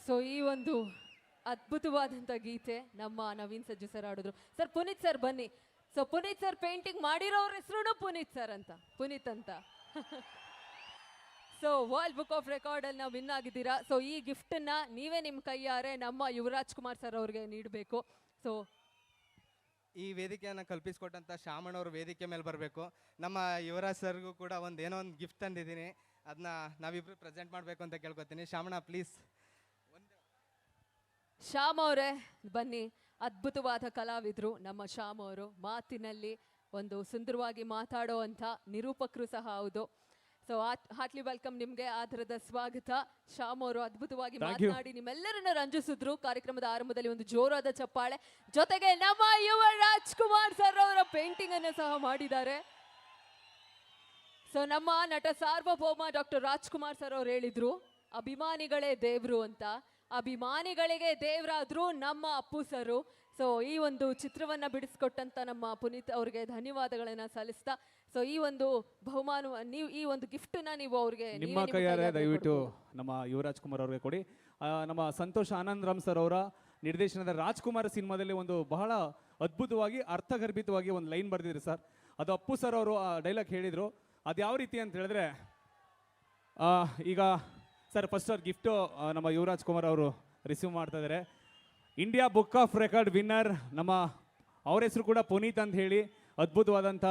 So ಈ ಒಂದು ಅದ್ಭುತವಾದಂಥ ಗೀತೆ ನಮ್ಮ ನವೀನ್ ಸಜ್ಜು ಸರ್ ಆಡಿದ್ರು. ಸರ್ ಪುನೀತ್ ಸರ್ ಬನ್ನಿ. ಸೊ ಪುನೀತ್ ಸರ್ ಪೇಂಟಿಂಗ್ ಮಾಡಿರೋರ ಹೆಸರು ಪುನೀತ್ ಸರ್ ಅಂತ, ಪುನೀತ್ ಅಂತ. So world book of record ಅಲ್ಲಿ ನಾವು ವಿನ್ ಆಗಿದ್ದೀರಾ. ಸೊ ಈ ಗಿಫ್ಟನ್ನ ನೀವೇ ನಿಮ್ಮ ಕೈಯಾರೆ ನಮ್ಮ ಯುವರಾಜ್ ಕುಮಾರ್ ಸರ್ ಅವ್ರಿಗೆ ನೀಡಬೇಕು. ಸೊ ಈ ವೇದಿಕೆಯನ್ನು ಕಲ್ಪಿಸಿಕೊಟ್ಟಂಥ ಶ್ಯಾಮಣ್ಣ ಅವರು ವೇದಿಕೆ ಮೇಲೆ ಬರಬೇಕು. ನಮ್ಮ ಯುವರಾಜ್ ಸರ್ಗೂ ಕೂಡ ಏನೋ ಒಂದು ಗಿಫ್ಟ್ ತಂದಿದ್ದೀನಿ, ಅದನ್ನ ನಾವಿಬ್ರು ಪ್ರೆಸೆಂಟ್ ಮಾಡಬೇಕು ಅಂತ ಕೇಳ್ಕೊತೀನಿ. ಶ್ಯಾಮಣ್ಣ ಪ್ಲೀಸ್. ಶ್ಯಾಮ್ ಅವರೇ ಬನ್ನಿ. ಅದ್ಭುತವಾದ ಕಲಾವಿದರು ನಮ್ಮ ಶ್ಯಾಮ್ ಅವರು. ಮಾತಿನಲ್ಲಿ ಒಂದು ಸುಂದರವಾಗಿ ಮಾತಾಡೋ ಅಂಥ ನಿರೂಪಕರು ಸಹ ಹೌದು. ಸೊ ಹಾರ್ಟ್ಲಿ ವೆಲ್ಕಮ್ ನಿಮ್ಗೆ, ಆಧಾರದ ಸ್ವಾಗತ. ಶ್ಯಾಮ್ ಅವರು ಅದ್ಭುತವಾಗಿ ಮಾತನಾಡಿ ನಿಮ್ಮೆಲ್ಲರನ್ನ ರಂಜಿಸಿದ್ರು. ಕಾರ್ಯಕ್ರಮದ ಆರಂಭದಲ್ಲಿ ಒಂದು ಜೋರಾದ ಚಪ್ಪಾಳೆ, ಜೊತೆಗೆ ನಮ್ಮ ಯುವರಾಜ್ ಕುಮಾರ್ ಸರ್ ಅವರ ಪೇಂಟಿಂಗ್ ಅನ್ನು ಸಹ ಮಾಡಿದ್ದಾರೆ. ಸೊ ನಮ್ಮ ನಟ ಸಾರ್ವಭೌಮ ಡಾಕ್ಟರ್ ರಾಜ್ಕುಮಾರ್ ಸರ್ ಅವರು ಹೇಳಿದ್ರು, ಅಭಿಮಾನಿಗಳೇ ದೇವ್ರು ಅಂತ. ಅಭಿಮಾನಿಗಳಿಗೆ ದೇವರಾದ್ರು ನಮ್ಮ ಅಪ್ಪು ಸರು. ಸೊ ಈ ಒಂದು ಚಿತ್ರವನ್ನ ಬಿಡಿಸ್ಕೊಟ್ಟಂತ ನಮ್ಮ ಪುನೀತ್ ಅವ್ರಿಗೆ ಧನ್ಯವಾದಗಳನ್ನ ಸಲ್ಲಿಸ್ತಾ, ಸೊ ಈ ಒಂದು ಬಹುಮಾನ ನೀವು ಈ ಒಂದು ಗಿಫ್ಟ್ ನ ನೀವು ಅವ್ರಿಗೆ ನಿಮ್ಮ ಕೈಯಾರೆ ದಯವಿಟ್ಟು ನಮ್ಮ ಯುವರಾಜ್ ಕುಮಾರ್ ಅವ್ರಿಗೆ ಕೊಡಿ. ನಮ್ಮ ಸಂತೋಷ್ ಆನಂದ್ ರಾಮ್ ಸರ್ ಅವರ ನಿರ್ದೇಶನದ ರಾಜ್ಕುಮಾರ್ ಸಿನಿಮಾದಲ್ಲಿ ಒಂದು ಬಹಳ ಅದ್ಭುತವಾಗಿ ಅರ್ಥಗರ್ಭಿತವಾಗಿ ಒಂದು ಲೈನ್ ಬರೆದಿದ್ರು ಸರ್. ಅದು ಅಪ್ಪು ಸರ್ ಅವರು ಆ ಡೈಲಾಗ್ ಹೇಳಿದ್ರು. ಅದು ಯಾವ ರೀತಿ ಅಂತ ಹೇಳಿದ್ರೆ, ಈಗ ಸರ್ ಫಸ್ಟ್ ಸರ್ ಗಿಫ್ಟು ನಮ್ಮ ಯುವರಾಜ್ ಕುಮಾರ್ ಅವರು ರಿಸೀವ್ ಮಾಡ್ತಾ ಇದ್ದಾರೆ. India book of record winner ನಮ್ಮ ಅವ್ರ ಹೆಸರು ಕೂಡ ಪುನೀತ್ ಅಂತ ಹೇಳಿ, ಅದ್ಭುತವಾದಂಥ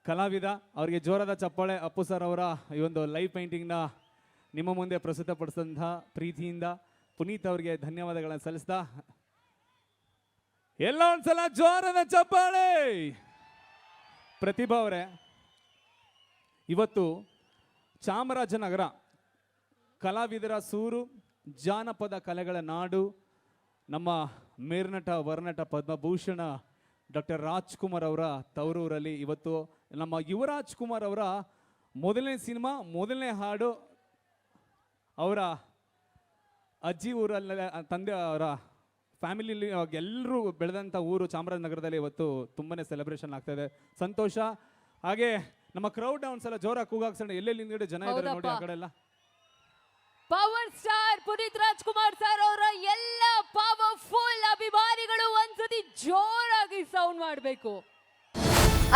ಕಲಾವಿದ. ಅವರಿಗೆ ಜೋರಾದ ಚಪ್ಪಾಳೆ. ಅಪ್ಪು ಸರ್ ಅವರ ಈ ಒಂದು ಲೈವ್ ಪೇಂಟಿಂಗ್ನ ನಿಮ್ಮ ಮುಂದೆ ಪ್ರಸ್ತುತಪಡಿಸಿದಂಥ ಪ್ರೀತಿಯಿಂದ ಪುನೀತ್ ಅವರಿಗೆ ಧನ್ಯವಾದಗಳನ್ನು ಸಲ್ಲಿಸ್ತಾ, ಎಲ್ಲ ಒಂದ್ಸಲ ಜೋರಾದ ಚಪ್ಪಾಳೆ. ಪ್ರತಿಭಾ ಅವರೇ, ಇವತ್ತು ಚಾಮರಾಜನಗರ ಕಲಾವಿದರ ಸೂರು, ಜಾನಪದ ಕಲೆಗಳ ನಾಡು, ನಮ್ಮ ಮೇರ್ನಟ ವರ್ನಟ ಪದ್ಮಭೂಷಣ ಡಾಕ್ಟರ್ ರಾಜ್ಕುಮಾರ್ ಅವರ ತವರೂರಲ್ಲಿ ಇವತ್ತು ನಮ್ಮ ಯುವರಾಜ್ ಕುಮಾರ್ ಅವರ ಮೊದಲನೇ ಸಿನಿಮಾ, ಮೊದಲನೇ ಹಾಡು ಅವರ ಅಜ್ಜಿ ಊರಲ್ಲಿ, ತಂದೆ ಅವರ ಫ್ಯಾಮಿಲಿಲಿ ಎಲ್ಲರೂ ಬೆಳೆದಂಥ ಊರು ಚಾಮರಾಜನಗರದಲ್ಲಿ ಇವತ್ತು ತುಂಬನೇ ಸೆಲೆಬ್ರೇಷನ್ ಆಗ್ತಾ ಇದೆ. ಸಂತೋಷ. ಹಾಗೆ ನಮ್ಮ ಕ್ರೌಡ್ ಒಂದ್ಸಲ ಜೋರಾಗಿ ಕೂಗಾಕ್ಸೋಣ. ಎಲ್ಲೆಲ್ಲಿ ಹಿಂದ್ಗಡೆ ಜನ ಇದ್ದಾರೆ ನೋಡಿ ಆ ಕಡೆ ಎಲ್ಲ. Power star Puneeth Rajkumar sir ಅವರ ಎಲ್ಲ ಪವರ್ಫುಲ್ ಅಭಿಮಾನಿಗಳು ಒಂದ್ಸತಿ ಜೋರಾಗಿ ಸೌಂಡ್ ಮಾಡಬೇಕು.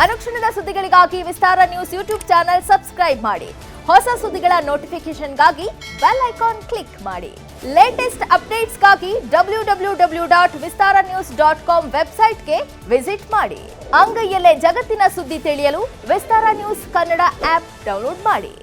ಅನುಕ್ಷಣದ ಸುದ್ದಿಗಳಿಗಾಗಿ ವಿಸ್ತಾರ ನ್ಯೂಸ್ ಯೂಟ್ಯೂಬ್ ಚಾನೆಲ್ ಸಬ್ಸ್ಕ್ರೈಬ್ ಮಾಡಿ. ಹೊಸ ಸುದ್ದಿಗಳ ನೋಟಿಫಿಕೇಶನ್ಗಾಗಿ ಬೆಲ್ ಐಕಾನ್ ಕ್ಲಿಕ್ ಮಾಡಿ. ಲೇಟೆಸ್ಟ್ ಅಪ್ಡೇಟ್ಸ್ಗಾಗಿ www.vistaranews.com ವೆಬ್ಸೈಟ್ಗೆ ವಿಸಿಟ್ ಮಾಡಿ. ಅಂಗೈಯಲ್ಲೇ ಜಗತ್ತಿನ ಸುದ್ದಿ ತಿಳಿಯಲು ವಿಸ್ತಾರ ನ್ಯೂಸ್ ಕನ್ನಡ ಆಪ್ ಡೌನ್ಲೋಡ್ ಮಾಡಿ.